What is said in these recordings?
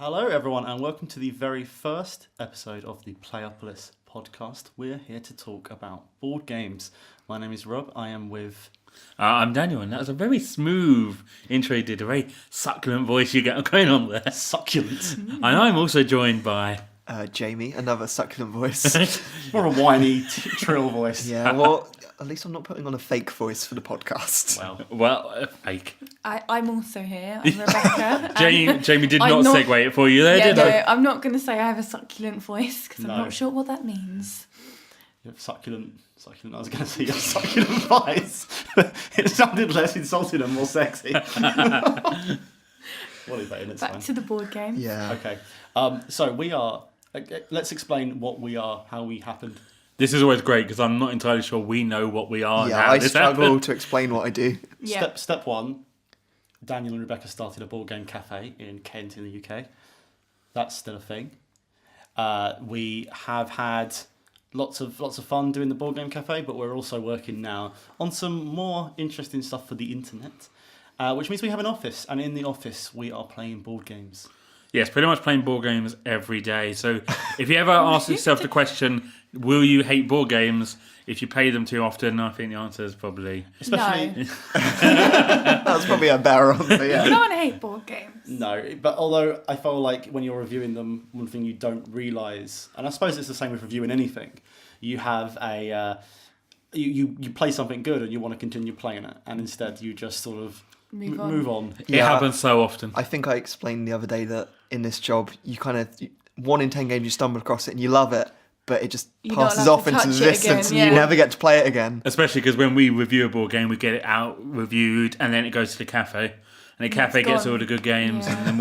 Hello, everyone, and welcome to the very first episode of the Playopolis podcast. We're here to talk about board games. My name is Rob. I am with... I'm Daniel, and that was a very smooth intro you did. A very succulent voice you got going on there. Succulent. And I'm also joined by... Jamie, another succulent voice. More a whiny, trill voice. Yeah, well, at least I'm not putting on a fake voice for the podcast. Well, fake. I'm also here. I'm Rebecca. Jamie did I'm not not- segue it for you there, did I? I'm not going to say I have a succulent voice because No. I'm not sure what that means. You have succulent, I was going to say you have succulent voice. It sounded less insulting and more sexy. What is that in? It's Back fine. to the board game. Yeah. Okay. So we are... Let's explain what we are, how we happened. This is always great because I'm not entirely sure we know what we are. Yeah, and how I this struggle happened. to explain what I do. Yeah. Step one, Daniel and Rebecca started a board game cafe in Kent in the UK. That's still a thing. We have had lots of fun doing the board game cafe, but we're also working now on some more interesting stuff for the internet, which means we have an office, and in the office we are playing board games. Yes, pretty much playing board games every day. So if you ever ask yourself the question, will you hate board games if you play them too often? I think the answer is probably... Especially... No. That's probably a better answer, You yeah. don't hate board games. No, but although I feel like when you're reviewing them, one thing you don't realise, and I suppose it's the same with reviewing anything, you have a... you play something good and you want to continue playing it, and instead you just sort of move on. It Yeah. happens so often. I think I explained the other day that in this job, you kind of... 1 in 10 games you stumble across it and you love it, but it just You're not passes allowed off to into the touch it distance again, and you yeah. never get to play it again. Especially because when we review a board game, we get it out reviewed, and then it goes to the cafe, and the cafe it's gets gone. all the good games, Yeah. and then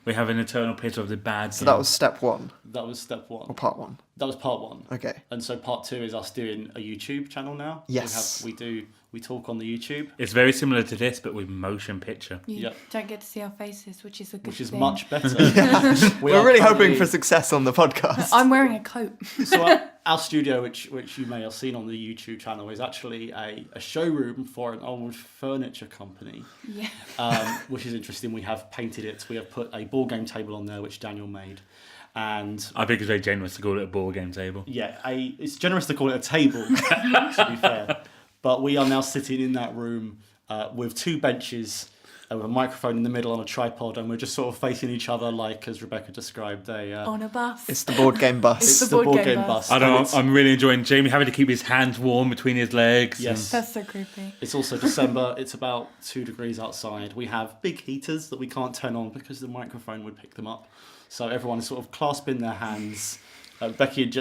we have an eternal pit of the bad. So that was step 1, That was step one. or part 1. That was part one. Okay. And so part two is us doing a YouTube channel now. Yes. We talk on the YouTube, It's very similar to this, but with motion picture. You Yep. don't get to see our faces, which is a good which is thing. much better. We're really hoping for success on the podcast. I'm wearing a coat. So our studio, which you may have seen on the YouTube channel, is actually a showroom for an old furniture company, Yeah. which is interesting. We have painted it. We have put a board game table on there, which Daniel made. And I think it's very generous to call it a board game table. yeah, it's generous to call it a table, to be fair. But we are now sitting in that room with 2 benches, with a microphone in the middle on a tripod, and we're just sort of facing each other, like as Rebecca described, On a bus. It's the board game bus. It's the board game bus. I And don't. it's- I'm really enjoying Jamie having to keep his hands warm between his legs. Yes. That's so creepy. It's also December. It's about 2 degrees outside. We have big heaters that we can't turn on because the microphone would pick them up. So everyone is sort of clasping their hands. Becky and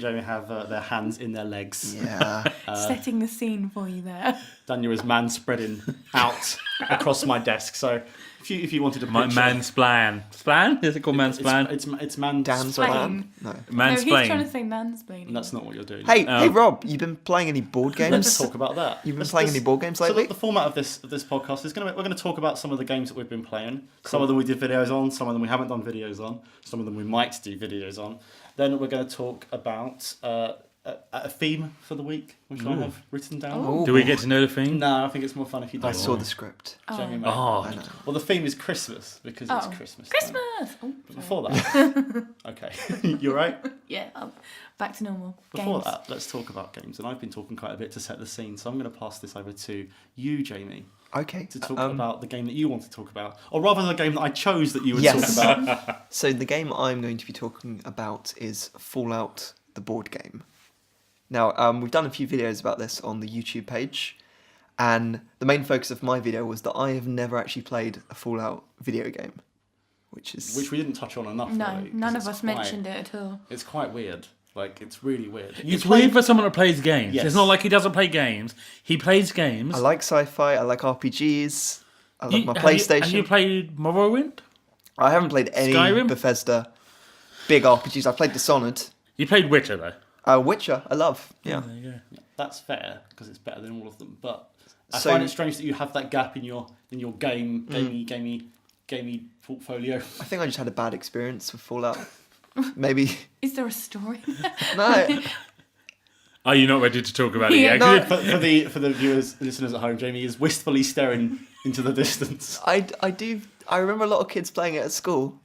Jamie have their hands in their legs. Yeah. Setting the scene for you there. Daniel is man spreading out across my desk. So if you wanted to My picture, mansplan. Splan? Is it called mansplan? it's man Dan's Splain. plan? No. No, he's trying to Mansplain. say mansplaining. That's not what you're doing. Hey, Rob, you been playing any board games? Let's talk about that. You've been playing any board games lately? So the format of this podcast is we're going to talk about some of the games that we've been playing. Some of them we did videos on, some of them we haven't done videos on, some of them we might do videos on. Then we're going to talk about a theme for the week, which I have written down. Ooh. Do we get to know the theme? No, I think it's more fun if you don't. I saw the script. Jamie may. Oh, I know. Well, the theme is Christmas because it's Christmas. time. Christmas! Oh, But sorry. before that, okay, you're right. Yeah, back to normal. Before Games. that, let's talk about games. And I've been talking quite a bit to set the scene, so I'm going to pass this over to you, Jamie, Okay. to talk about the game that you want to talk about, or rather the game that I chose that you would Yes. talk about. So the game I'm going to be talking about is Fallout, the board game. Now, we've done a few videos about this on the YouTube page, and the main focus of my video was that I have never actually played a Fallout video game, which Which we didn't touch on enough. No, really, 'cause none it's of us quite- mentioned it at all. It's quite weird. Like, it's really weird. it's weird for someone that plays games. Yes. It's not like he doesn't play games. He plays games. I like sci-fi, I like RPGs, I love my Have PlayStation. you played Morrowind? I haven't played any Skyrim? Bethesda big RPGs. I played Dishonored. You played Witcher though. Witcher, I love. Yeah. There you go. That's fair because it's better than all of them. But I So- find it strange that you have that gap in your gamey portfolio. I think I just had a bad experience with Fallout. Maybe. Is there a story? No. Are you not ready to talk about it Yeah, yet? no. For the viewers, listeners at home, Jamie is wistfully staring into the distance. I remember a lot of kids playing it at school.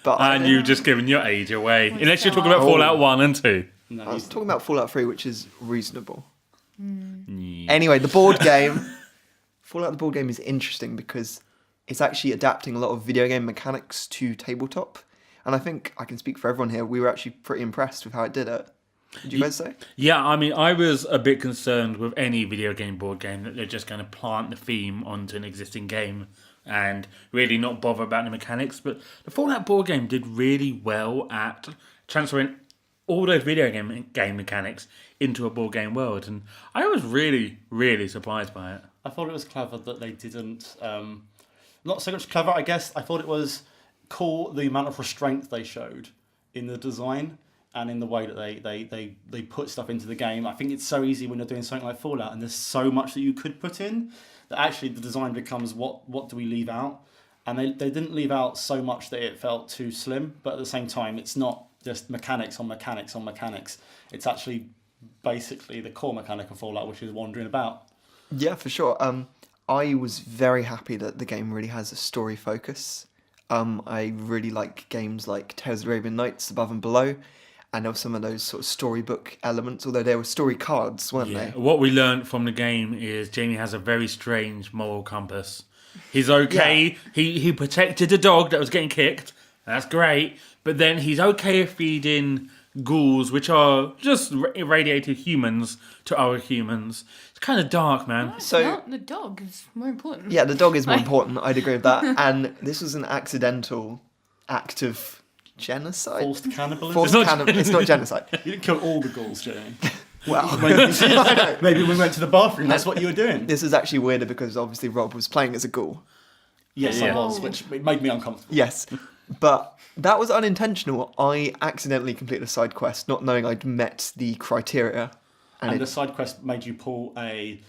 But And you've just given your age away. Well, Unless you're so talking about Oh. Fallout 1 and 2. No, I was he's- talking about Fallout 3, which is reasonable. Yeah. Anyway, the board game, Fallout the board game is interesting because it's actually adapting a lot of video game mechanics to tabletop. And I think I can speak for everyone here. We were actually pretty impressed with how it did it. Did you guys say? Yeah, I mean, I was a bit concerned with any video game board game that they're just going to plant the theme onto an existing game and really not bother about the mechanics. But the Fallout board game did really well at transferring all those video game mechanics into a board game world. And I was really, really surprised by it. I thought it was clever that they didn't. Not so much clever, I guess. I thought it was cool the amount of restraint they showed in the design and in the way that they put stuff into the game. I think it's so easy when you're doing something like Fallout, and there's so much that you could put in that actually the design becomes what do we leave out? And they didn't leave out so much that it felt too slim, but at the same time, it's not just mechanics on mechanics on mechanics. It's actually basically the core mechanic of Fallout, which is wandering about. Yeah, for sure. I was very happy that the game really has a story focus. I really like games like Tales of the Arabian Nights, Above and Below, and there were some of those sort of storybook elements, although they were story cards, weren't Yeah. they? What we learned from the game is Jamie has a very strange moral compass. He's okay. He protected a dog that was getting kicked. That's great. But then he's okay feeding ghouls, which are just irradiated humans, to other humans. It's kind of dark, man. So- No, the dog is more important. Yeah, the dog is more Like- important. I'd agree with that. And this was an accidental act of genocide. Forced cannibalism. It's not genocide. You didn't kill all the ghouls, Jamie. Well, Maybe when we went to the bathroom, that's what you were doing. this is actually weirder because obviously Rob was playing as a ghoul. Yes, Yeah. I was, which it made me uncomfortable. Yes, but that was unintentional. I accidentally completed a side quest, not knowing I'd met the criteria, And and the side quest made you pull a.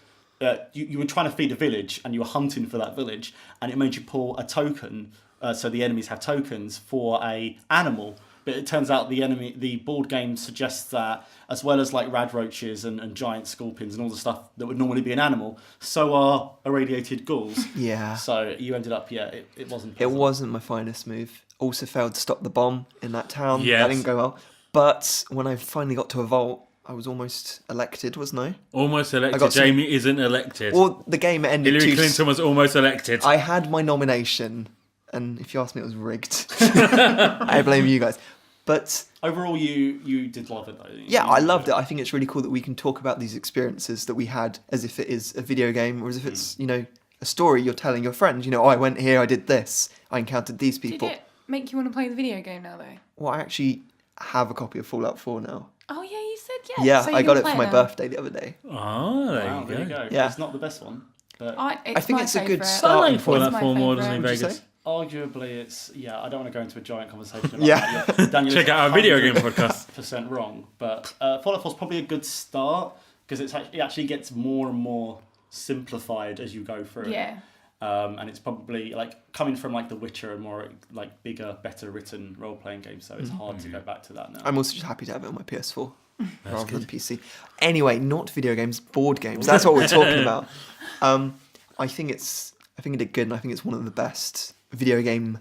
You were trying to feed a village, and you were hunting for that village, and it made you pull a token. So the enemies have tokens for a animal. But it turns out the board game suggests that as well as like radroaches and giant scorpions and all the stuff that would normally be an animal, so are irradiated ghouls. yeah, So you ended up, it wasn't. it pleasant. wasn't my finest move. Also failed to stop the bomb in that town. Yes. That didn't go well. But when I finally got to a vault, I was almost elected, wasn't I? Almost I elected. got some- Jamie isn't elected. Well, the game ended Hillary too. Clinton was almost elected. I had my nomination, and if you ask me, it was rigged. I blame you guys. But Overall, you did love it though. yeah, I loved it. I think it's really cool that we can talk about these experiences that we had as if it is a video game or as if it's, a story you're telling your friends. Oh, I went here, I did this, I encountered these Did people. it make you want to play the video game now, though? Well, I actually have a copy of Fallout 4 now. Oh, yeah, you said yes. Yeah, So you're I got gonna it play for my now? birthday the other day. Oh, there, Wow, you, there go. you go. Yeah. It's not the best one, but I think my it's a good favourite. start. I Starting like point. Fallout It's 4 my more than favourite. in Would you Vegas. say? arguably it's I don't want to go into a giant conversation about Yeah. that. Daniel Check is out our video game podcast. 100% wrong, but Fallout 4 is probably a good start because it actually gets more and more simplified as you go through it. Yeah. And it's probably like coming from like The Witcher and more like bigger, better written role playing games, so it's hard to go back to that now. I'm also just happy to have it on my PS4 rather than PC. Anyway, not video games, board games. That's what we're talking about. I think it did good, and I think it's one of the best video game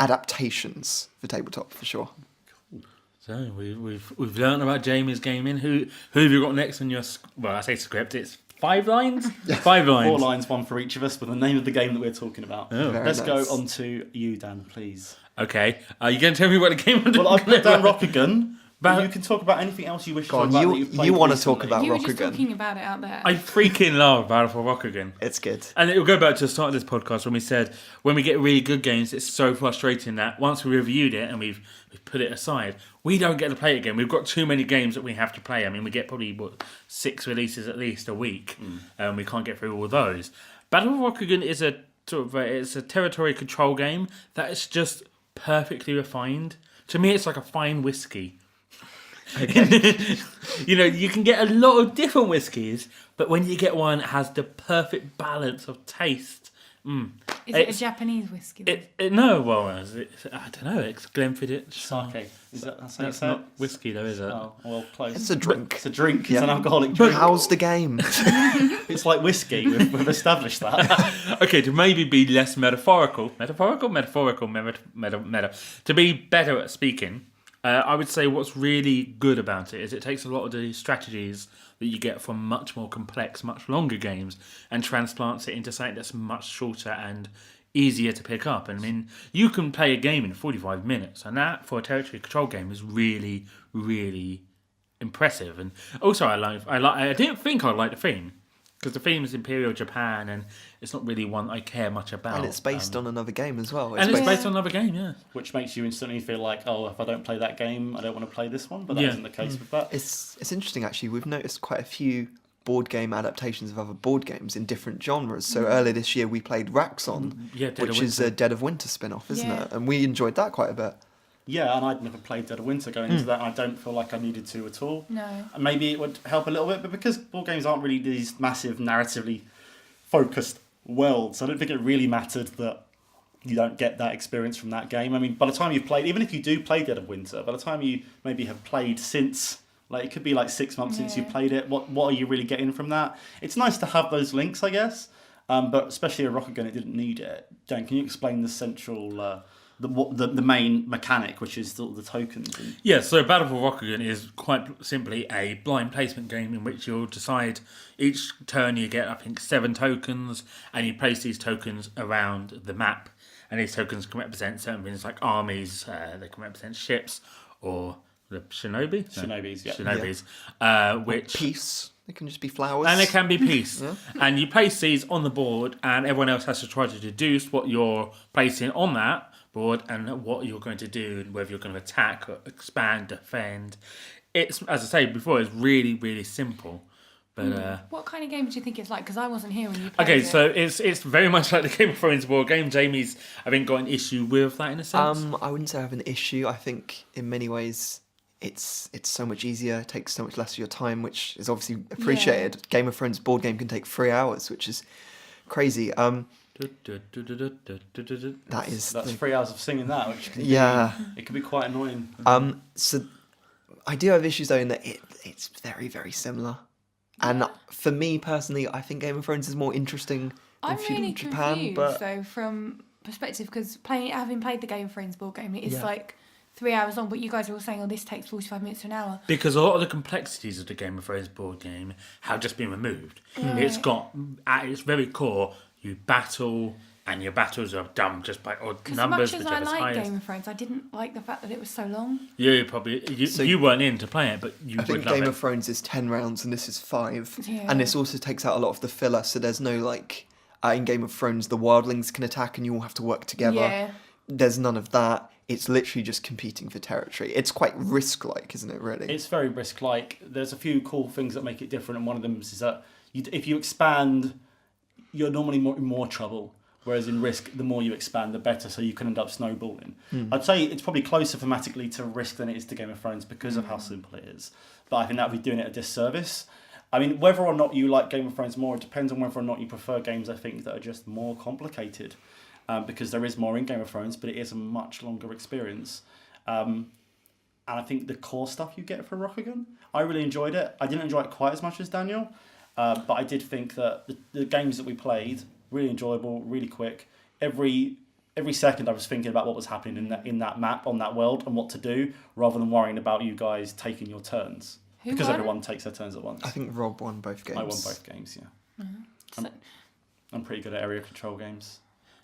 adaptations for tabletop for sure. So we've learned about Jamie's gaming. Who have you got next on your? I say script. It's 5 lines. 5 lines. 4 lines, one for each of us, with the name of the game that we're talking about. Oh. Very Let's nice. go on to you, Dan, please. Okay. Are you going to tell me what the game? Well, I've put down Rokugan. But- But you can talk about anything else you wish Go on, to. you want to talk about You were just Rokugan. talking about it out there. I freaking love Battle for Rokugan. It's good. And it will go back to the start of this podcast when we said when we get really good games, it's so frustrating that once we reviewed it and we've put it aside, we don't get to play it again. We've got too many games that we have to play. I mean, we get probably 6 releases at least a week, and we can't get through all those. Battle for Rokugan is a sort of it's a territory control game that is just perfectly refined. To me, it's like a fine whiskey. You can get a lot of different whiskies, but when you get one that has the perfect balance of taste, Is it a Japanese whiskey? Then? No, well, I don't know. It's Glenfiddich. Sake. Is that that's how you That's say not it? whiskey, though, is it? Oh, well, close. It's a drink. It's a drink. Yeah. It's an alcoholic drink. How's the game? It's like whiskey. We've established that. Okay, to maybe be less metaphorical. To be better at speaking, I would say what's really good about it is it takes a lot of the strategies that you get from much more complex, much longer games and transplants it into something that's much shorter and easier to pick up. I mean, you can play a game in 45 minutes, and that for a territory control game is really, really impressive. And also, I didn't think I liked the theme, because the theme is Imperial Japan, and it's not really one I care much about. And it's based on another game as well. It's based on another game, yeah. Which makes you instantly feel like, oh, if I don't play that game, I don't want to play this one. But that Yeah. isn't the case with that. It's interesting actually. We've noticed quite a few board game adaptations of other board games in different genres. So earlier this year we played Raxon, Yeah, Dead of which is Winter. a Dead of Winter spin-off, isn't Yeah. it? And we enjoyed that quite a bit. Yeah, and I'd never played Dead of Winter going into that, and I don't feel like I needed to at all. No. And maybe it would help a little bit, but because board games aren't really these massive narratively focused worlds, I don't think it really mattered that you don't get that experience from that game. I mean, by the time you've played, even if you do play Dead of Winter, by the time you maybe have played since, like it could be like 6 months since you Yeah. played it, what are you really getting from that? It's nice to have those links, I guess, but especially a Rokugan, it didn't need it. Dan, can you explain the central... the main mechanic, which is the tokens. Yeah, so Battle for Rokugan is quite simply a blind placement game in which you'll decide each turn you get, I think, 7 tokens, and you place these tokens around the map. And these tokens can represent certain things like armies, they can represent ships, or the shinobi? Shinobis, yeah. Shinobis, which... Peace. It can just be flowers. And it can be peace. And you place these on the board, and everyone else has to try to deduce what you're placing on that board and what you're going to do, and whether you're going to attack or expand, defend. It's, as I said before, it's really, really simple. But What kind of game do you think it's like? Because I wasn't here when you played okay, it. so it's very much like the Game of Thrones board game. Jamie's, I think, got an issue with that in a sense. I wouldn't say I have an issue. I think in many ways it's so much easier, it takes so much less of your time, which is obviously appreciated. Game of Thrones board game can take 3 hours, which is crazy. That's 3 hours of singing that, which can it can be quite annoying. So I do have issues though in that it's very, very similar. And for me personally, I think Game of Thrones is more interesting I'm than Feudal really Japan. confused But though from perspective, because having played the Game of Thrones board game, it's Yeah. like 3 hours long, but you guys are all saying, oh, this takes 45 minutes to an hour. Because a lot of the complexities of the Game of Thrones board game have just been removed. It's got, at its very core, you battle, and your battles are done just by odd Because numbers, as much as I whichever's like highest. Game of Thrones, I didn't like the fact that it was so long. You weren't in to play it, but you I would think love Game it. of Thrones is 10 rounds and this is 5. Yeah. And this also takes out a lot of the filler, so there's no like in Game of Thrones the wildlings can attack and you all have to work together. Yeah. There's none of that. It's literally just competing for territory. It's quite risk-like, isn't it, really? It's very risk-like. There's a few cool things that make it different, and one of them is that if you expand, you're normally in more trouble. Whereas in Risk, the more you expand, the better, so you can end up snowballing. I'd say it's probably closer thematically to Risk than it is to Game of Thrones because of how simple it is. But I think that would be doing it a disservice. I mean, whether or not you like Game of Thrones more, it depends on whether or not you prefer games, I think, that are just more complicated. Because there is more in Game of Thrones, but it is a much longer experience. And I think the core stuff you get for Rokugan, I really enjoyed it. I didn't enjoy it quite as much as Daniel, but I did think that the games that we played, really enjoyable, really quick. Every second I was thinking about what was happening in that map, on that world, and what to do, rather than worrying about you guys taking your turns. Who Because won? everyone takes their turns at once. I think Rob won both games. I won both games, yeah. So, I'm pretty good at area control games.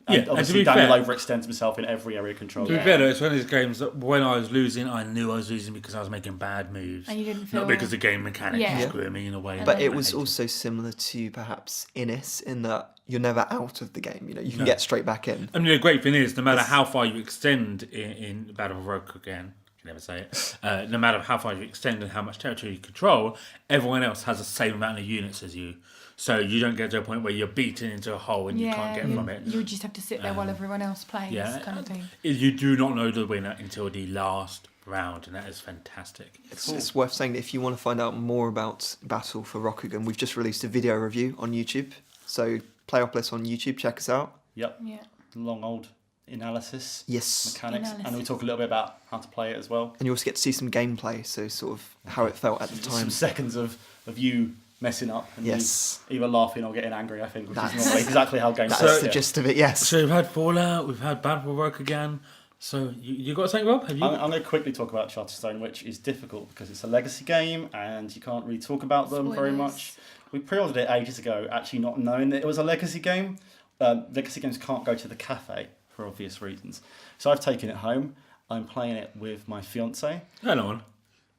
Yeah, And and to obviously be Daniel fair- overextends himself in every area control To be game. fair, though, it's one of those games that when I was losing, I knew I was losing because I was making bad moves. And you didn't feel... Not because the game mechanics Yeah. was screwing me in a way. But that it I was hated. also similar to perhaps Innis in that you're never out of the game. You know, you can No. get straight back in. I mean, the great thing is, no matter how far you extend in Battle of Rokugan, you never say it, no matter how far you extend and how much territory you control, everyone else has the same amount of units as you. So you don't get to a point where you're beaten into a hole and you can't get from it. You would just have to sit there while everyone else plays, kind of thing. You do not know the winner until the last round, and that is fantastic. It's worth saying that if you want to find out more about Battle for Rokugan, we've just released a video review on YouTube. So Playopolis on YouTube, check us out. Yep. Yeah. Long old analysis. Yes. Mechanics. And we Analysis. talk a little bit about how to play it as well. And you also get to see some gameplay, so sort of how it felt at the Some time. seconds of you messing up and Yes. you either laughing or getting angry, I think, which That's- is normally exactly how games That's work. the Yeah. gist of it, yes. So we've had Fallout, we've had Battle Rokugan. So you got something, Rob? Have you? I'm going to quickly talk about Charterstone, which is difficult because it's a legacy game and you can't really talk about them very Spoilers. much. We pre-ordered it ages ago, actually not knowing that it was a legacy game. Legacy games can't go to the cafe for obvious reasons. So I've taken it home. I'm playing it with my fiance. Hang on.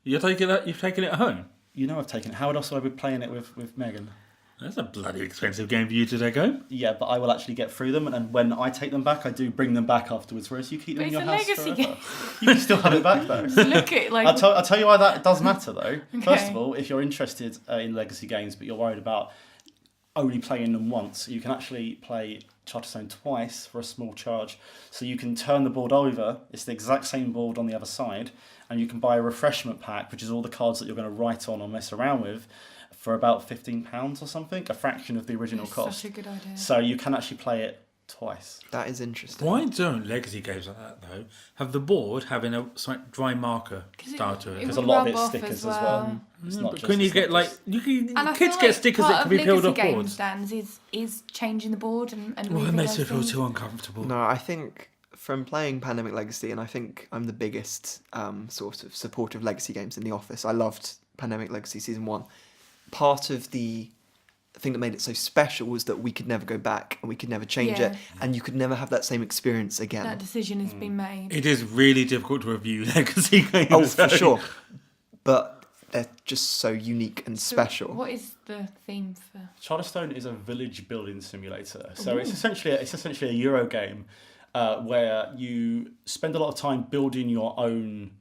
You've taken it home? You know I've taken it. How else would I be playing it with Megan? That's a bloody expensive game for you to take home. Yeah, but I will actually get through them, and when I take them back, I do bring them back afterwards. Whereas you keep them But in your it's a house legacy forever. game. You can still have it back though. Look at like. I'll tell you why that does matter though. First Okay. of all, if you're interested in legacy games, but you're worried about only playing them once, you can actually play Charterstone twice for a small charge. So you can turn the board over. It's the exact same board on the other side, and you can buy a refreshment pack, which is all the cards that you're going to write on or mess around with, for about £15 or something, a fraction of the original That's cost. such a good idea. So you can actually play it twice. That is interesting. Why don't legacy games like that though have the board having a slight dry marker 'Cause style to it? There's would a lot of rub it off stickers as as well. It's not But just- couldn't you it's get not like just- And I kids feel get like stickers part that of can be peeled legacy off games, boards? Dan, is changing the board and Well, it moving makes me those feel things. too uncomfortable. No, I think from playing Pandemic Legacy, and I think I'm the biggest sort of supporter of legacy games in the office. I loved Pandemic Legacy Season 1. Part of the thing that made it so special was that we could never go back and we could never change Yeah. it, and you could never have that same experience again. That decision has been made. It is really difficult to review legacy games. Oh, for sure. But they're just so unique and So special. What is the theme for? Charterstone is a village building simulator. So it's essentially a Euro game where you spend a lot of time building your own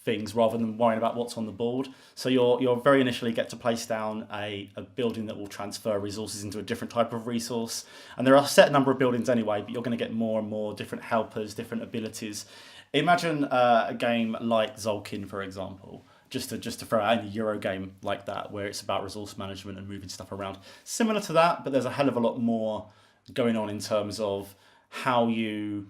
things rather than worrying about what's on the board. So you'll very initially get to place down a building that will transfer resources into a different type of resource. And there are a set number of buildings anyway, but you're going to get more and more different helpers, different abilities. Imagine a game like Zolkin, for example. Just to throw out any Euro game like that, where it's about resource management and moving stuff around. Similar to that, but there's a hell of a lot more going on in terms of how you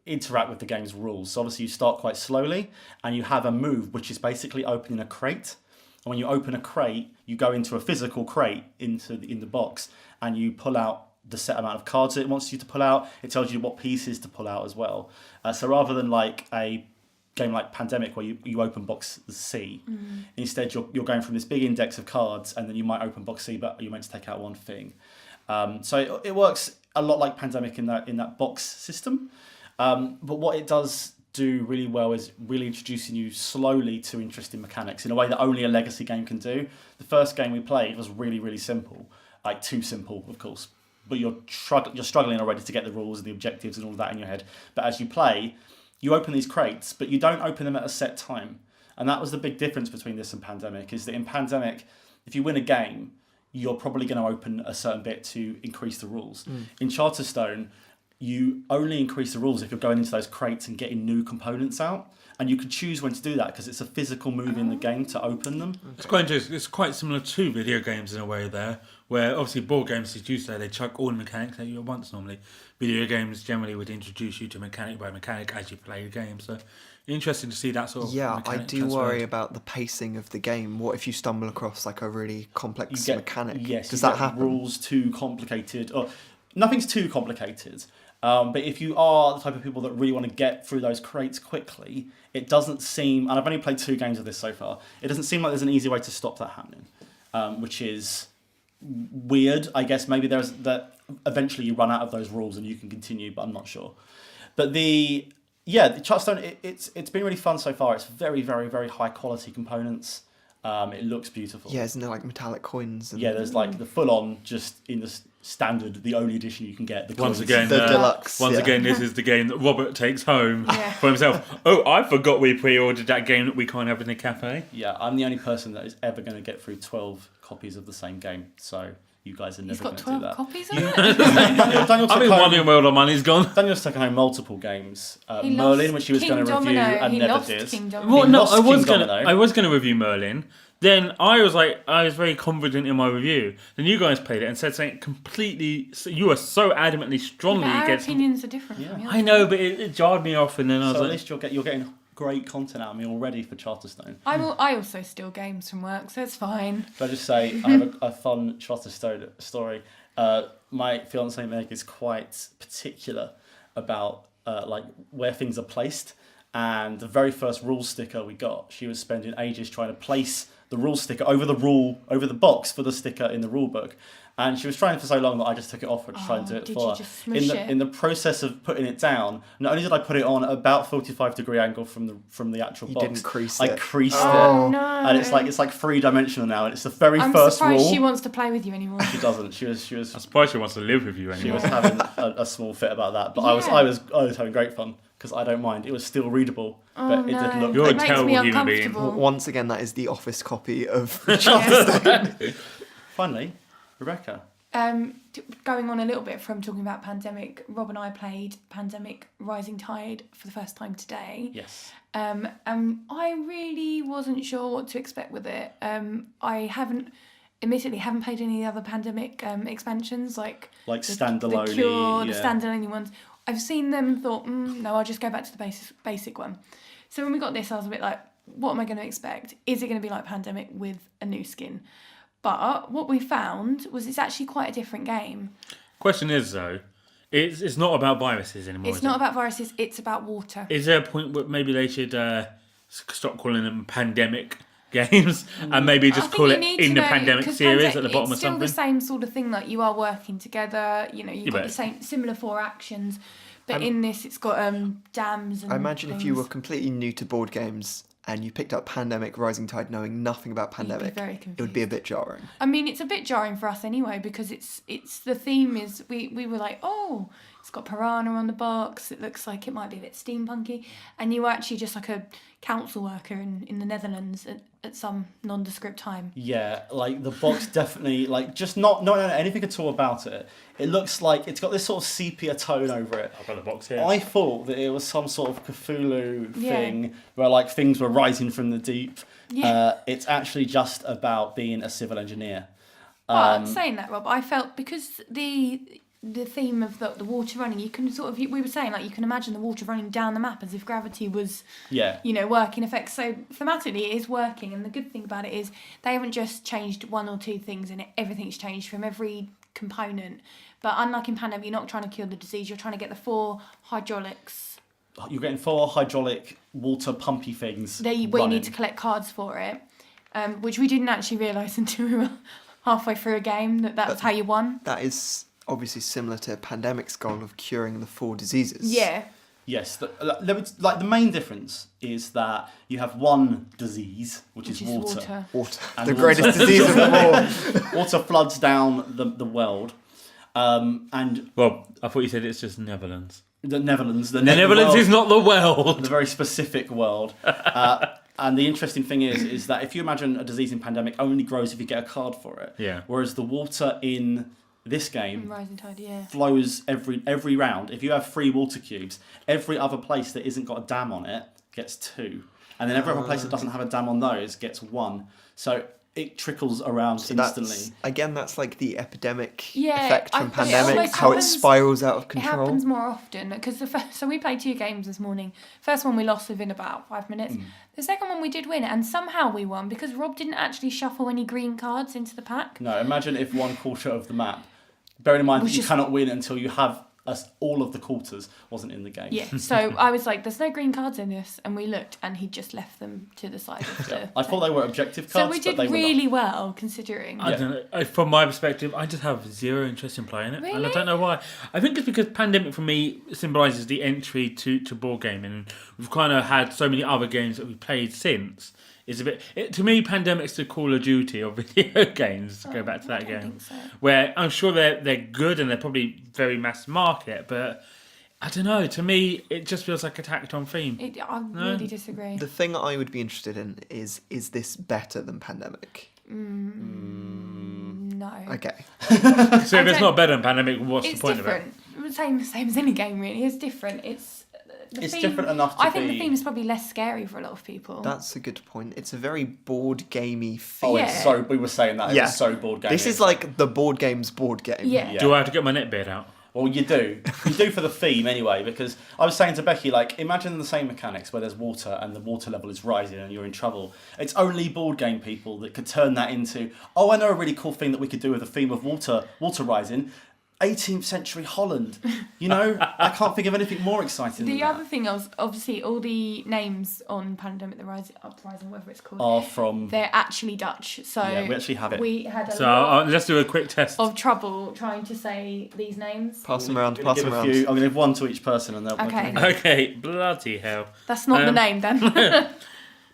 interact with the game's rules. So obviously you start quite slowly, and you have a move, which is basically opening a crate. And when you open a crate, you go into a physical crate in the box, and you pull out the set amount of cards that it wants you to pull out. It tells you what pieces to pull out as well. So rather than like a game like Pandemic where you open box C, instead you're going from this big index of cards, and then you might open box C, but you're meant to take out one thing. So it works a lot like Pandemic in that box system. But what it does do really well is really introducing you slowly to interesting mechanics in a way that only a legacy game can do. The first game we played was really, really simple. Like, too simple, of course. But you're struggling already to get the rules and the objectives and all of that in your head. But as you play, you open these crates, but you don't open them at a set time. And that was the big difference between this and Pandemic, is that in Pandemic, if you win a game, you're probably going to open a certain bit to increase the rules. In Charterstone, you only increase the rules if you're going into those crates and getting new components out. And you can choose when to do that because it's a physical move in the game to open them. It's quite interesting. It's quite similar to video games in a way there, where obviously board games, as you say, they chuck all the mechanics at you at once normally. Video games generally would introduce you to mechanic by mechanic as you play the game. So interesting to see that sort of Yeah, I mechanic do transferred. worry about the pacing of the game. What if you stumble across like a really complex mechanic? Yes, Does you that get happen? rules too complicated. Or nothing's too complicated. But if you are the type of people that really want to get through those crates quickly, it doesn't seem, and I've only played 2 games of this so far, it doesn't seem like there's an easy way to stop that happening, which is weird. I guess maybe there's that eventually you run out of those rules and you can continue, but I'm not sure. But the Charterstone, it's been really fun so far. It's very, very, very high quality components. It looks beautiful. Yeah, isn't there like metallic coins? And Yeah, there's like the full on, just in the standard, the only edition you can get. The Once coins. again, the deluxe. Once yeah. again, this is the game that Robert takes home Yeah. for himself. Oh, I forgot we pre-ordered that game that we can't have in the cafe. Yeah, I'm the only person that is ever going to get through 12 copies of the same game. So You guys are He's never got going to do 12 that. copies of it. Daniel I took think home- Wondering World on Money's gone. Daniel's taken home multiple games. He Merlin, lost which he was King going to review Domino. and He never lost did. King Domino. Well, He no, lost I was King gonna Domino. review Merlin. Then I was very confident in my review. Then you guys played it and said something completely. You were so adamantly, strongly But our against. opinions are different Yeah. from yours. I know, but it jarred me off, and then I was So at like, least you're getting great content out of me already for Charterstone. I also steal games from work, so it's fine. Can I just say, I have a fun Charterstone story. My fiancée Meg is quite particular about like where things are placed. And the very first rule sticker we got, she was spending ages trying to place the rule sticker over the box for the sticker in the rule book. And she was trying for so long that I just took it off her to try and do it did for you her. just smush it? In the process of putting it down, not only did I put it on about 45-degree angle from the actual You box, didn't crease I it. creased Oh, it. no. And it's like 3-dimensional now, and it's the very I'm first surprised rule. she wants to play with you anymore. She doesn't. She was I'm surprised she wants to live with you she anymore. was having a small fit about that, but Yeah. I was having great fun because I don't mind. It was still readable, but it did look. You're a it makes terrible me human being. uncomfortable. Once again, that is the office copy of Yeah. Charterstone. Finally, Rebecca. Going on a little bit from talking about Pandemic, Rob and I played Pandemic Rising Tide for the first time today. Yes. And I really wasn't sure what to expect with it. I admittedly haven't played any of the other Pandemic expansions, like standalone. the Cure, the yeah. standalone ones. I've seen them and thought, no, I'll just go back to the basic one. So when we got this, I was a bit like, what am I going to expect? Is it going to be like Pandemic with a new skin? But what we found was it's actually quite a different game. Question is though, it's not about viruses anymore. It's not about viruses, it's about water. Is there a point where maybe they should stop calling them pandemic games and maybe I just think call you it need in to the know, pandemic 'cause series at the bottom or it's still something? the same sort of thing, like you are working together, you've got but- the same similar 4 actions, but in this it's got dams and I imagine if you were things. completely new to board games and you picked up Pandemic Rising Tide knowing nothing about You'd be Pandemic, very it would be a confused. bit jarring. I mean, it's a bit jarring for us anyway because it's the theme is we were like, oh, it's got piranha on the box. It looks like it might be a bit steampunky, and you were actually just like a council worker in the Netherlands at some nondescript time. Yeah, like the box definitely just not anything at all about it. It looks like it's got this sort of sepia tone over it. I've got the box here. I thought that it was some sort of Cthulhu Yeah. thing where like things were rising from the deep. Yeah. It's actually just about being a civil engineer. But saying that, Rob, I felt because the theme of the water running, you can sort of we were saying like you can imagine the water running down the map as if gravity was Yeah. working effects. So thematically it is working, and the good thing about it is they haven't just changed 1 or 2 things in it. Everything's changed from every component. But unlike in Pandemic, you're not trying to cure the disease. You're trying to get the 4 hydraulics. You're getting 4 hydraulic water pumpy things. Where you running. need to collect cards for it, which we didn't actually realise until we were halfway through a game that's how you won. That is obviously similar to Pandemic's goal of curing the 4 diseases. Yeah. Yes, the main difference is that you have one disease, which is water. Water. And The water- greatest disease of them all. Water floods down the world, and Well, I thought you said it's just Netherlands. the Netherlands. The Netherlands is not the world. the very specific world. And the interesting thing is that if you imagine a disease in Pandemic only grows if you get a card for it. Yeah. Whereas the water in this game Rising Tide, yeah. flows every round. If you have 3 water cubes, every other place that isn't got a dam on it gets 2, and then every other place that doesn't have a dam on those gets 1. So it trickles around So instantly. that's like the epidemic Yeah, effect from it Pandemic, almost how it happens- spirals out of It control. happens more often because so we played 2 games this morning. First one we lost within about 5 minutes. The second one we did win, and somehow we won because Rob didn't actually shuffle any green cards into the pack. No, imagine if 1/4 of the map. Bearing in mind that Was you just- cannot win until you have all of the quarters wasn't in the game. Yeah, so I was like, "There's no green cards in this," and we looked, and he just left them to the side of the. I thought they were objective So cards, we did but they were really not. well considering. I don't know. From my perspective, I just have zero interest in playing it, and I Really? don't know why. I think it's because Pandemic for me symbolises the entry to board gaming, and we've kind of had so many other games that we've played since. It's a bit to me, Pandemic's the Call of Duty of video games. To go back to that I don't game, think so. where I'm sure they're good and they're probably very mass market, but I don't know. To me, it just feels like attacked on theme. I really disagree. The thing I would be interested in is this better than Pandemic? No. No. Okay. So if it's don't- not better than Pandemic, what's the It's point different. Same as any game, really. It's different. It's It's different enough to I think be- the theme is probably less scary for a lot of people. That's a good point. It's a very board gamey theme. Oh, Yeah. it's so. We were saying that. Yeah. It's so board game. This is like the board game's board game. Yeah. Yeah. Do I have to get my netbed out? Well, you do. You do for the theme anyway, because I was saying to Becky, like, imagine the same mechanics where there's water and the water level is rising and you're in trouble. It's only board game people that could turn that into, oh, I know a really cool thing that we could do with the theme of water rising. 18th century Holland. You know, I can't think of anything more exciting than The that. other thing was, obviously, all the names on Pandemic the Uprising, whatever it's called, Are from... they're actually Dutch. So Yeah, we actually have it. We had a So lot let's do a quick test. of trouble trying to say these names. Pass them around, I'm gonna pass give them a around. few- I'm going to give one to each person and they'll... Okay. Okay, bloody hell. That's not the name then.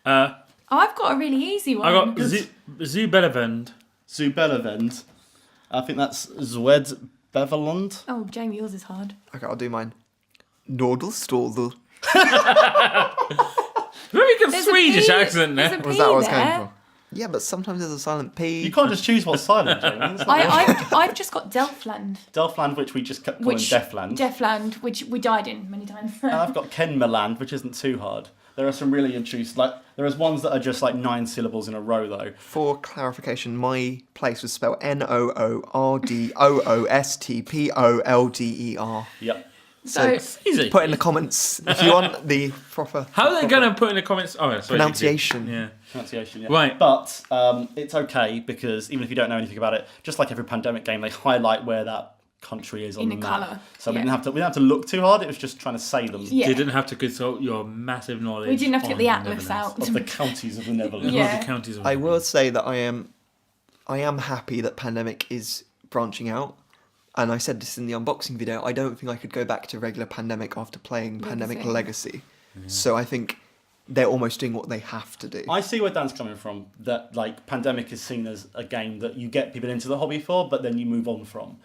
I've got a really easy one. I got Zubelevend. Zubelevend. I think that's Zwed Beverland. Oh, Jamie, yours is hard. Okay, I'll do mine. Nordelstordel. Very good There's a Swedish P- accent there's there. a Was P that what I was there. going for? Yeah, but sometimes there's a silent P. You can't just choose what's silent, Jamie. It's not I've just got Delftland. Delftland, which we just kept calling Deafland. Deafland, which we died in many times. And I've got Kenmerland, which isn't too hard. There are some really obtuse, like, there is ones that are just like 9 syllables in a row, though. For clarification, my place was spelled Noordostpolder. Yep. So Easy. put in the comments if you want the proper How are they going to put in the comments? Oh, sorry, pronunciation. Yeah. Pronunciation, yeah. Right. But it's okay because even if you don't know anything about it, just like every Pandemic game, they highlight where that country is on In the a map. colour, So we yeah. didn't have to look too hard. It was just trying to say them. Yeah. You didn't have to consult your massive knowledge. We didn't have to get on the atlas Netherlands. out. Of the counties of the Netherlands. Yeah. All the counties of I will say that I am happy that Pandemic is branching out. And I said this in the unboxing video, I don't think I could go back to regular Pandemic after playing Pandemic Legacy. So I think they're almost doing what they have to do. I see where Dan's coming from. That like Pandemic is seen as a game that you get people into the hobby for, but then you move on from.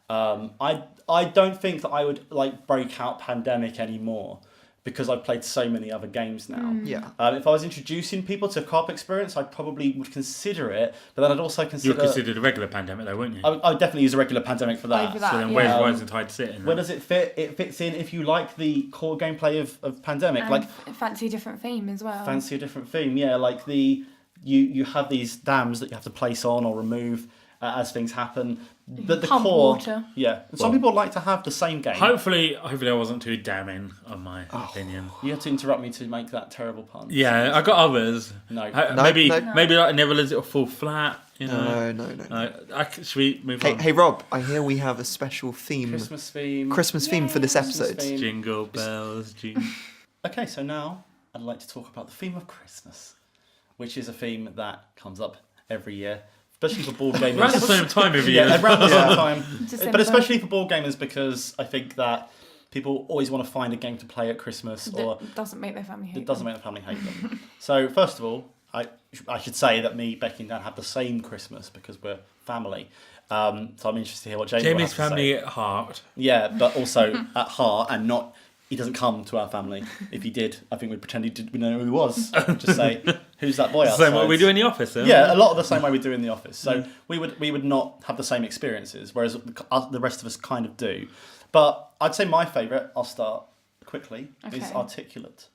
I don't think that I would like break out Pandemic anymore because I've played so many other games now. Yeah. If I was introducing people to a co-op experience, I probably would consider it, but then I'd also You consider. would consider the regular Pandemic, though, wouldn't you? I would definitely use a regular Pandemic for that. Over that. So then yeah. where's Um, Rising Tide sit in Where that? does it fit? It fits in if you like the core gameplay of Pandemic, And like fancy a different theme as well. fancy a different theme. Yeah, like you have these dams that you have to place on or remove as things happen. But the Pump core, water. yeah. Some people like to have the same game. Hopefully I wasn't too damning on my opinion. You had to interrupt me to make that terrible pun. Yeah, I got others. No. No, maybe no. maybe like Netherlands it'll fall flat. You know. No. Should we move Hey, on? hey Rob, I hear we have a special theme, Christmas theme. Christmas theme for this Christmas episode. theme. Jingle bells, jingle. Okay, so now I'd like to talk about the theme of Christmas, which is a theme that comes up every year, especially for board gamers. Around the same time every year. Yeah, around the same time. December. But especially for board gamers because I think that people always want to find a game to play at Christmas or That doesn't make their family hate it doesn't them. make the family hate them. So first of all, I should say that me, Becky and Dan have the same Christmas because we're family. So I'm interested to hear what Jamie will Jamie's have to family say. at heart. Yeah, but also at heart and not... He doesn't come to our family. If he did, I think we'd pretend we didn't know who he was. Just say, who's that boy outside? Same what we do in the office, though. Yeah, a lot of the same way we do in the office. So we would not have the same experiences, whereas the rest of us kind of do. But I'd say my favourite, I'll start quickly, is Okay. Articulate.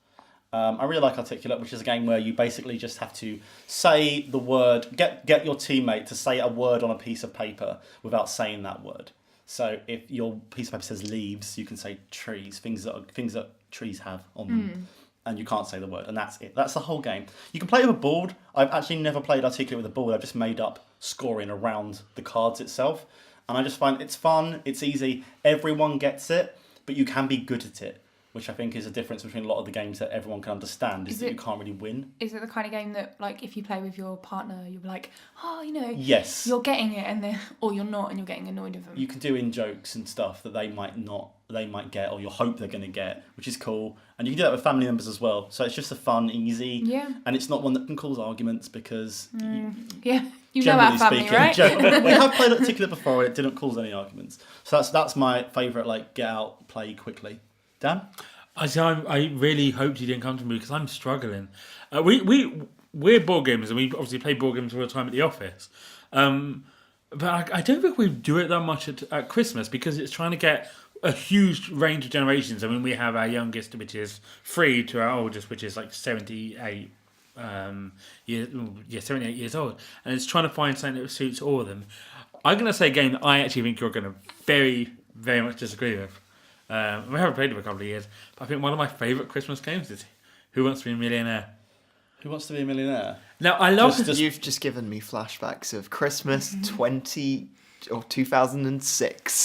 I really like Articulate, which is a game where you basically just have to say the word, get your teammate to say a word on a piece of paper without saying that word. So if your piece of paper says leaves, you can say trees, things that trees have on them. And you can't say the word, and that's it. That's the whole game. You can play with a board. I've actually never played Articulate with a board. I've just made up scoring around the cards itself. And I just find it's fun, it's easy, everyone gets it, but you can be good at it, which I think is a difference between a lot of the games that everyone can understand, is that you can't really win. Is it the kind of game that, like, if you play with your partner, you're like, oh, you know, Yes. you're getting it, and then, or you're not, and you're getting annoyed with them. You can do in-jokes and stuff that they might get, or you hope they're going to get, which is cool. And you can do that with family members as well. So it's just a fun, easy, Yeah. and it's not one that can cause arguments because... Yeah, you know our family, right? We have played Articulate before and it didn't cause any arguments. So that's my favourite, like, get out, play quickly. Dan? I really hoped you didn't come to me because I'm struggling. We're board gamers and we obviously play board games all the time at the office. But I don't think we do it that much at Christmas because it's trying to get a huge range of generations. I mean, we have our youngest, which is 3, to our oldest, which is like 78 78 years old. And it's trying to find something that suits all of them. I'm going to say a game that I actually think you're going to very, very much disagree with. We haven't played it for a couple of years, but I think one of my favourite Christmas games is Who Wants to Be a Millionaire? Who Wants to Be a Millionaire? Now, I love... You've just given me flashbacks of Christmas 2006.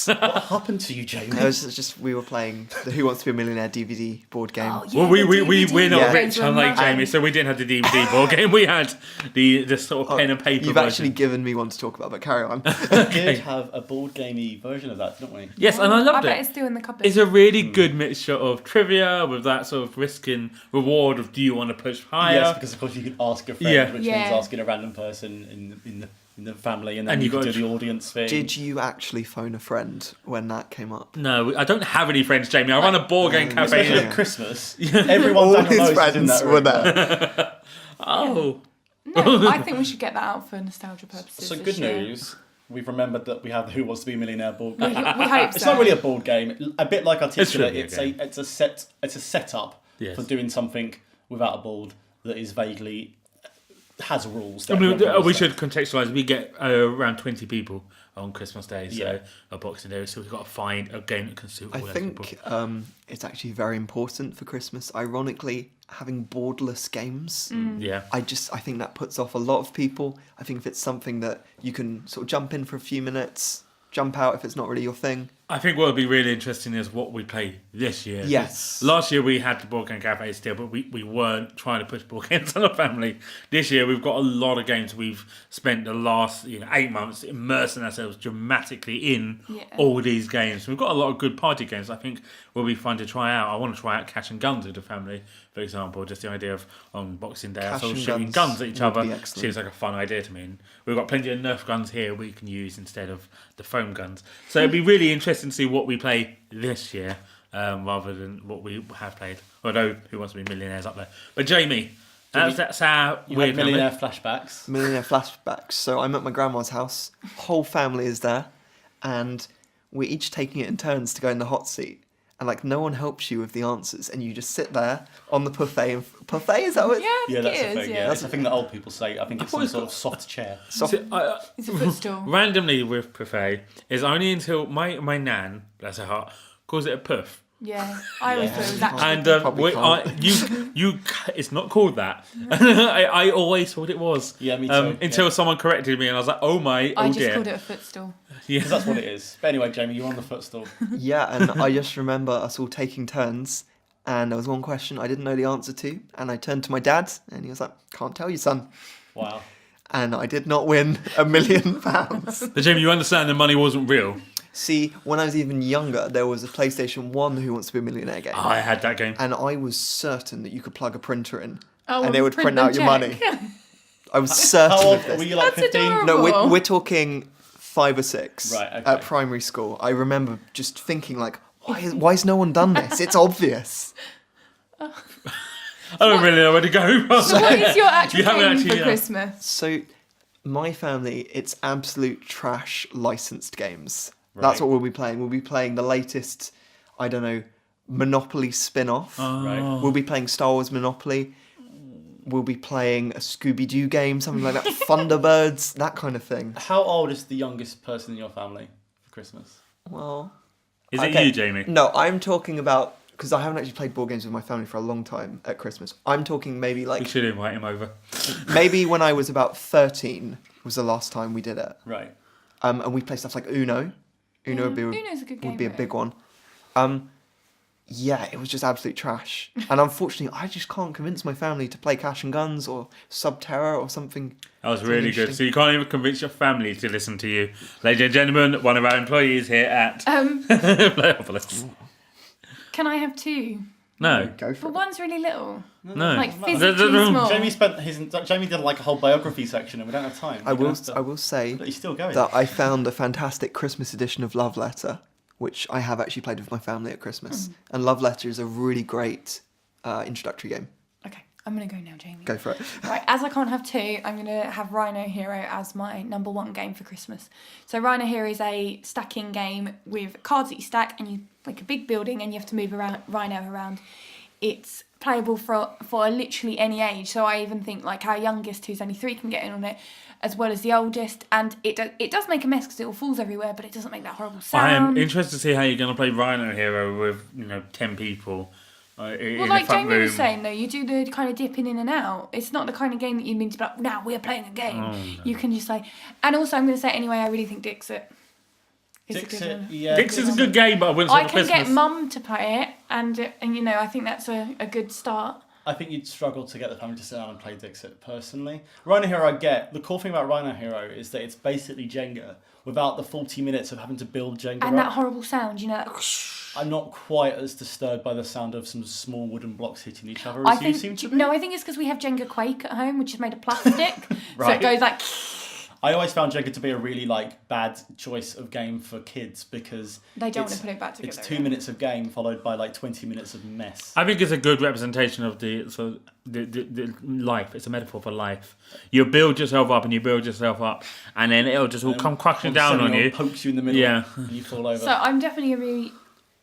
What happened to you, Jamie? It was just we were playing the Who Wants to Be a Millionaire DVD board game. Oh, yeah, Well, we're not Yeah. rich, unlike Jamie, so we didn't have the DVD board game. We had the sort of pen and paper You've version. actually given me one to talk about, but carry on. We did have a board gamey version of that, didn't we? Yes, and I loved bet it. it's still in the cupboard. It's a really good mixture of trivia with that sort of risk and reward of do you want to push higher? Yes, because of course you can ask a friend, Yeah. which Yeah. means asking a random person in the family, and then And you you can do got- the audience thing. Did you actually phone a friend when that came up? No, I don't have any friends, Jamie. I run a board game cafe. Especially Yeah. at Christmas, everyone All down the his nose is in friends that were room. there. Oh. No, I think we should get that out for nostalgia purposes. So this good year. news. We've remembered that we have the Who Wants to Be a Millionaire board We, game. we hope It's so. not really a board game. A bit like Articulate, really a it's a setup Yes. for doing something without a board that is vaguely has rules. That I mean, everyone we follows. should contextualise. We get around 20 people on Christmas Day, so Yeah. a Boxing Day, so we've got to find a game that can suit all I those think people. it's actually very important for Christmas. Ironically, having boardless games, Yeah. I think that puts off a lot of people. I think if it's something that you can sort of jump in for a few minutes, jump out if it's not really your thing. I think what would be really interesting is what we play this year. Yes. Last year we had the board game cafe still, but we weren't trying to push board games on the family. This year we've got a lot of games. We've spent the last 8 months immersing ourselves dramatically in all these games. We've got a lot of good party games I think will be fun to try out. I want to try out Cash and Guns with the family, for example. Just the idea of on Boxing Day, Cash us all and shooting Guns guns at each would other be excellent. seems like a fun idea to me. And we've got plenty of Nerf guns here we can use instead of the foam guns. So it'd be really interesting to see what we play this year rather than what we have played. Although Who Wants to Be Millionaires up there. But Jamie, that's our You weird had millionaire memory. flashbacks. Millionaire flashbacks. So I'm at my grandma's house. Whole family is there, and we're each taking it in turns to go in the hot seat. And no one helps you with the answers, and you just sit there on the buffet. And buffet, is that what? Yeah, I Yeah, think that's it the is. thing. Yeah. That's the thing that old people say. I think it's thought some it's sort of soft chair. Soft- So, It's a footstool. randomly with buffet is only until my nan, bless her heart, calls it a puff. Yeah, I always thought it was actually. And Probably can't. it's not called that. I always thought it was. Yeah, me too. Until someone corrected me, and I was like, "Oh my, I oh just dear." called it a footstool. Yeah. Because that's what it is. But anyway, Jamie, you're on the footstool. Yeah, and I just remember us all taking turns, and there was one question I didn't know the answer to, and I turned to my dad, and he was like, "Can't tell you, son." Wow. And I did not win £1 million. But Jamie, you understand the money wasn't real. See, when I was even younger, there was a PlayStation 1 Who Wants to Be a Millionaire game. I had that game. And I was certain that you could plug a printer in, Oh, and it would print the out your money. check. I was certain How old of were this. you? Like That's 15? adorable. No, Cool. we're talking 5 or 6 Right, okay. at primary school. I remember just thinking why has no one done this? It's obvious. I don't really know where to go. So what is your actual You haven't game actually, for yeah. Christmas? So, my family, it's absolute trash licensed games. That's what we'll be playing. We'll be playing the latest, I don't know, Monopoly spin-off. Right. We'll be playing Star Wars Monopoly. We'll be playing a Scooby-Doo game, something like that. Thunderbirds, that kind of thing. How old is the youngest person in your family for Christmas? Well, Is it okay. you, Jamie? No, I'm talking about, because I haven't actually played board games with my family for a long time at Christmas. I'm talking maybe We should invite him over. maybe when I was about 13 was the last time we did it. Right. And we play stuff like Uno. Uno would be, Uno's a good game, would be a though. big one. Yeah, it was just absolute trash. And unfortunately, I just can't convince my family to play Cash and Guns or Subterra or something. That was really good. interesting. So you can't even convince your family to listen to you. Ladies and gentlemen, one of our employees here at Playopolis. Can I have 2? No. Go for But it. one's really little. No. Like No. physically small. Jamie did like a whole biography section, and we don't have time. I will say But you're still going. that I found a fantastic Christmas edition of Love Letter, which I have actually played with my family at Christmas. And Love Letter is a really great introductory game. Okay, I'm going to go now, Jamie. Go for it. Right, as I can't have two, I'm going to have Rhino Hero as my number one game for Christmas. So Rhino Hero is a stacking game with cards that you stack, and you like a big building, and you have to move Rhino around. It's playable for literally any age. So I even think like our youngest, who's only 3, can get in on it, as well as the oldest. And it does make a mess because it all falls everywhere, but it doesn't make that horrible sound. I am interested to see how you're going to play Rhino Hero with 10 people. Well, like Jamie was saying, though, you do the kind of dipping in and out. It's not the kind of game that you mean to be like, now we're playing a game. Oh, no. You can just like... And also, I'm going to say anyway, I really think Dixit is a good one. yeah. Dixit's a good game, but I wouldn't say I for can Christmas. get Mum to play it, and I think that's a good start. I think you'd struggle to get the family to sit down and play Dixit, personally. Rhino Hero, I get. The cool thing about Rhino Hero is that it's basically Jenga without the 40 minutes of having to build Jenga And that up. horrible sound, I'm not quite as disturbed by the sound of some small wooden blocks hitting each other as you seem to be. No, I think it's because we have Jenga Quake at home, which is made of plastic. So Right. it goes like... I always found Jenga to be a really bad choice of game for kids because They don't want to put it back together. It's 2 minutes of game followed by 20 minutes of mess. I think it's a good representation of the life. It's a metaphor for life. You build yourself up and you build yourself up, and then it'll just all come crashing down on you. Pokes you in the middle, Yeah. and you fall over. So I'm definitely going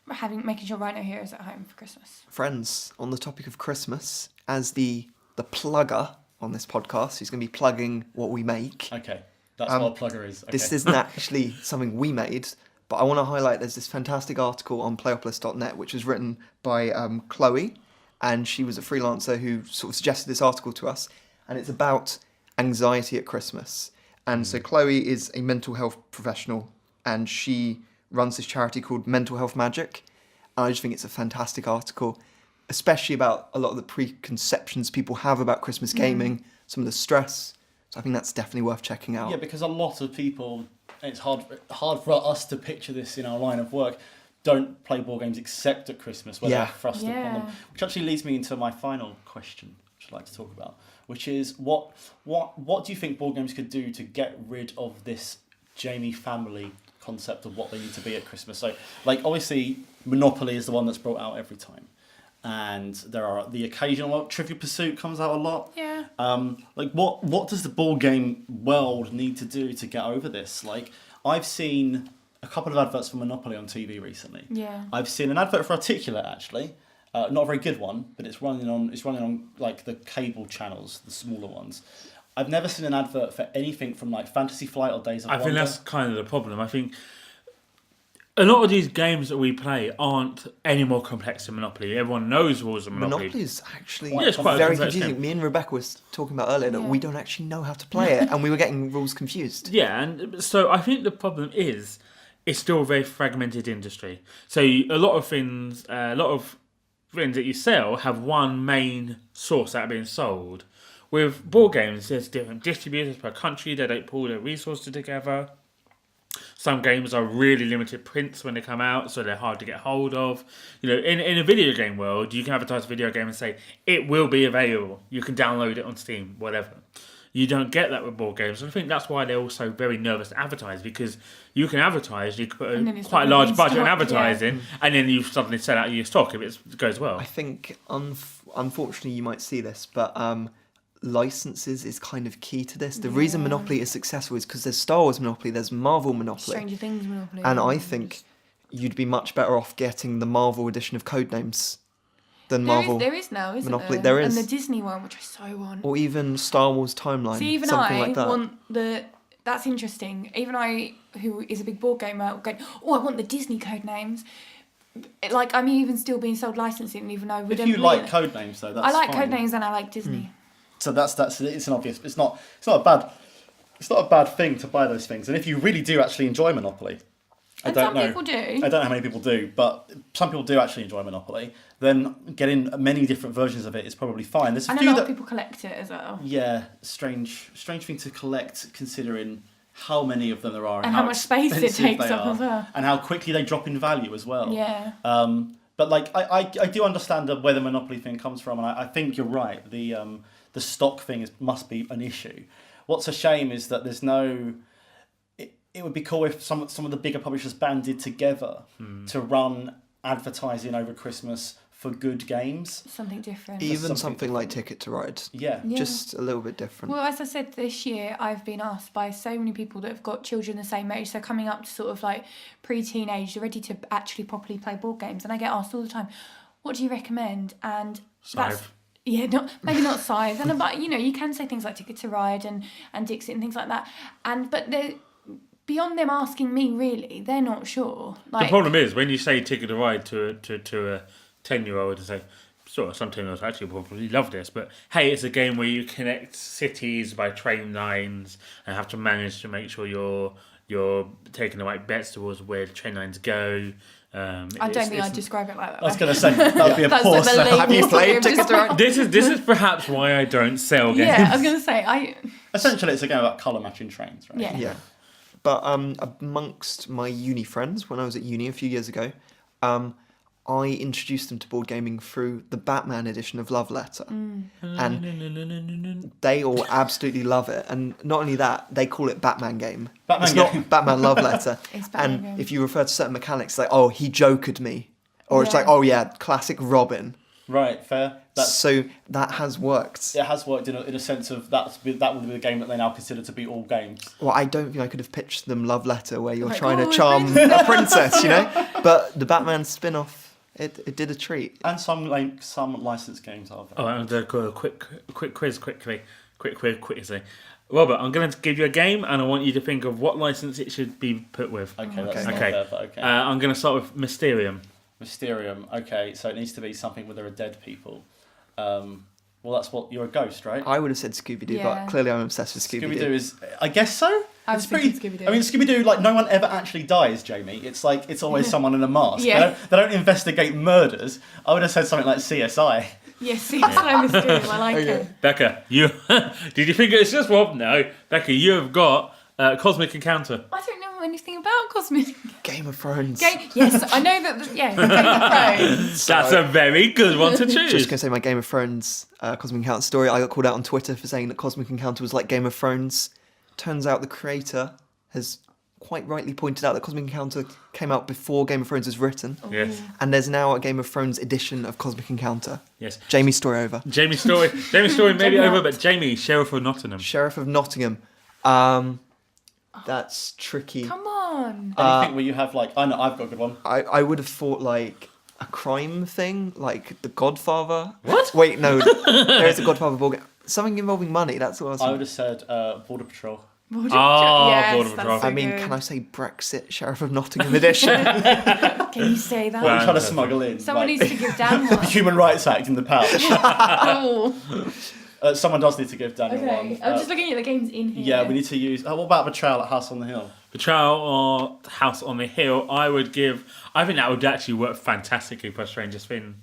to be making sure Rhino Hero is at home for Christmas. Friends, on the topic of Christmas, as the plugger on this podcast, who's going to be plugging what we make. Okay, that's what a plugger is. Okay. This isn't actually something we made, but I want to highlight there's this fantastic article on playopolis.net which was written by Chloe, and she was a freelancer who sort of suggested this article to us, and it's about anxiety at Christmas. And so Chloe is a mental health professional, and she runs this charity called Mental Health Magic, and I just think it's a fantastic article, especially about a lot of the preconceptions people have about Christmas gaming, some of the stress. So I think that's definitely worth checking out. Yeah, because a lot of people, it's hard for us to picture this in our line of work, don't play board games except at Christmas, where they're thrust upon them. Which actually leads me into my final question, which I'd like to talk about, which is what do you think board games could do to get rid of this Jamie family concept of what they need to be at Christmas? So, obviously, Monopoly is the one that's brought out every time. And there are the occasional Trivial Pursuit comes out a lot. Yeah. What does the board game world need to do to get over this? I've seen a couple of adverts for Monopoly on TV recently. Yeah. I've seen an advert for Articulate actually, not a very good one, but it's running on the cable channels, the smaller ones. I've never seen an advert for anything from Fantasy Flight or Days of Wonder. I think that's kind of the problem. I think a lot of these games that we play aren't any more complex than Monopoly. Everyone knows rules of Monopoly. Monopoly is actually it's quite a very complex confusing. game. Me and Rebecca was talking about earlier that we don't actually know how to play it, and we were getting rules confused. Yeah, and so I think the problem is it's still a very fragmented industry. So a lot of things that you sell have one main source that are being sold. With board games, there's different distributors per country. They don't pull their resources together. Some games are really limited prints when they come out, so they're hard to get hold of. In a video game world, you can advertise a video game and say, it will be available. You can download it on Steam, whatever. You don't get that with board games. And I think that's why they're also very nervous to advertise, because you can advertise, you can put quite a large budget on advertising, and then you suddenly sell out your stock if it goes well. I think, unfortunately, you might see this, but licenses is kind of key to this. The reason Monopoly is successful is because there's Star Wars Monopoly, there's Marvel Monopoly. Stranger Things Monopoly. And I think you'd be much better off getting the Marvel edition of Codenames than Marvel. There is now, isn't Monopoly. there? There is. And the Disney one, which I so want. Or even Star Wars Timeline. See, even something I like that. want that's interesting. Even I, who is a big board gamer, going, I want the Disney Codenames. I'm even still being sold licensing, even though we If don't you really... like Codenames, though, that's I like fine. Codenames and I like Disney. So that's it's an obvious. It's not a bad thing to buy those things. And if you really do actually enjoy Monopoly, I don't know. Some people do. I don't know how many people do, but some people do actually enjoy Monopoly. Then getting many different versions of it is probably fine. There's a And a few lot that of people collect it as well. yeah, strange thing to collect considering how many of them there are And how much space it expensive takes they up are, as well. and how quickly they drop in value as well. Yeah. But I do understand where the Monopoly thing comes from, and I think you're right. The stock thing must be an issue. What's a shame is that there's no. It would be cool if some of the bigger publishers banded together to run advertising over Christmas for good games. Something different. Even something like Ticket to Ride. Yeah. Yeah. Just a little bit different. Well, as I said, this year I've been asked by so many people that have got children the same age, so coming up to sort of like pre-teenage, they're ready to actually properly play board games, and I get asked all the time, "What do you recommend?" And that's Scythe. maybe not Scythe, and but you can say things like Ticket to Ride and Dixit and things like that, but they're beyond them asking me. Really, they're not sure. The problem is when you say Ticket to Ride to a 10-year-old, and say, sure, some 10-year-olds actually probably love this, but hey, it's a game where you connect cities by train lines and have to manage to make sure you're taking the right bets towards where the train lines go. I don't think I'd describe it like that. I was going to say that would be a That's poor like the sell. label Have you sort played of Ticket to Ride? This is perhaps why I don't sell games. Yeah, I was going to say Essentially, it's a game about colour matching trains, right? Yeah. Yeah. But amongst my uni friends, when I was at uni a few years ago, I introduced them to board gaming through the Batman edition of Love Letter. And they all absolutely love it. And not only that, they call it Batman game. Batman it's game. not Batman Love Letter. It's Batman And game. if you refer to certain mechanics, like, oh, he jokered me. Or it's Yeah. like, oh yeah, classic Robin. Right, fair. So that has worked. It has worked in a sense of that would be the game that they now consider to be all games. Well, I don't think I could have pitched them Love Letter where you're Like, trying oh, to charm princess. a princess, you know? But the Batman spin-off, it did a treat. And some licensed games are. Oh, I'm going to go a quick quiz quickly. Quick quickly. Robert, I'm going to give you a game, and I want you to think of what license it should be put with. Okay, that's Okay. not Okay. fair, but okay. I'm going to start with Mysterium. Mysterium. Okay, so it needs to be something where there are dead people. Well, that's what you're a ghost, right? I would have said Scooby-Doo, Yeah. but clearly I'm obsessed with Scooby-Doo. Scooby-Doo is, I guess so. I was It's pretty. thinking Scooby-Doo. I mean, Scooby-Doo, like no one ever actually dies, Jamie. It's like it's always someone in a mask. Yeah. They don't investigate murders. I would have said something like CSI. Yes, see, I Mysterium. I like it. Becca, you did you think it was just Rob? No, Becca, you have got Cosmic Encounter. I don't know anything about Cosmic. Game of Thrones. Yes, I know that. Yeah, Game of Thrones. That's a very good one to choose. Just going to say my Game of Thrones Cosmic Encounter story. I got called out on Twitter for saying that Cosmic Encounter was like Game of Thrones. Turns out the creator has quite rightly pointed out that Cosmic Encounter came out before Game of Thrones was written. Yes, And there's now a Game of Thrones edition of Cosmic Encounter. yes. Jamie's story over. Jamie's story maybe Jamie over, out. but Jamie, Sheriff of Nottingham. Sheriff of Nottingham. That's tricky. Come on. Anything where you have like, I know, I've got a good one. I would have thought like a crime thing, like The Godfather. What? Wait, no. There is a Godfather board game. Something involving money, that's what I was I would have said Border Patrol. Border Border Patrol. Patrol. I mean, can I say Brexit Sheriff of Nottingham edition? Can you say that? What are you trying to Fantastic. smuggle in? Someone Like, needs to give Dan one. Human Rights Act in the pouch. Oh, Someone does need to give Daniel one. okay. I'm just looking at the games in here. Yeah, we need to use. What about Betrayal at House on the Hill? Betrayal or House on the Hill. I think that would actually work fantastically for Stranger Things.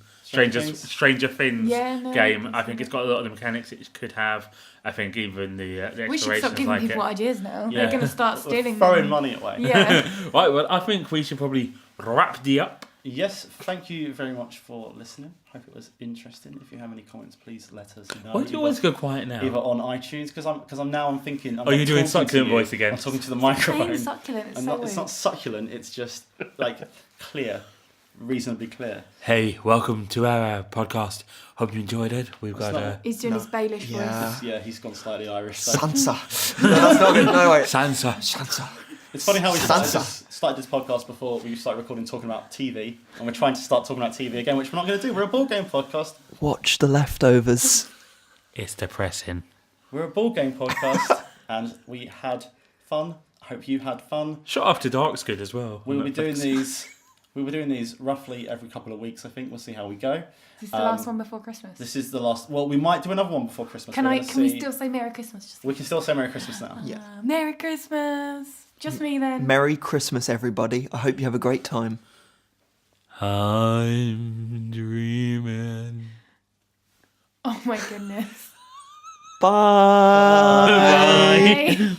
Yeah, no, game. I I think it's got a lot of the mechanics it could have. I think even the We should exploration stop giving like people it. ideas now. Yeah. They're going to start stealing Throwing them. money away. Yeah. Right, well, I think we should probably wrap the up. Yes, thank you very much for listening. Hope it was interesting. If you have any comments, please let us know. Why do you always go quiet now? Either on iTunes, because I'm thinking. I'm Oh, you're not doing talking to succulent you, voice again. I'm talking to the Saying microphone. succulent. It's And so not, weird. it's not succulent. It's just like clear, reasonably clear. Hey, welcome to our podcast. Hope you enjoyed it. We've It's got not- He's doing No. his Baelish Yeah. voice. Yeah, he's gone slightly Irish. So. Sansa. No, that's not good. No, wait. Sansa. Sansa. It's funny how we Sansa. started this podcast before we started recording talking about TV, and we're trying to start talking about TV again, which we're not going to do. We're a board game podcast. Watch The Leftovers. It's depressing. We're a board game podcast, and we had fun. I hope you had fun. Shot After Dark's good as well. We will be doing Netflix. these. We were doing these roughly every couple of weeks. I think we'll see how we go. This is the last one before Christmas. This is the last. Well, we might do another one before Christmas. Can We're I? gonna Can we see- still say Merry Christmas? Just We can still say Merry Christmas now. Yeah. Merry Christmas. Just me then. Merry Christmas, everybody. I hope you have a great time. I'm dreaming. Oh my goodness. Bye. Bye.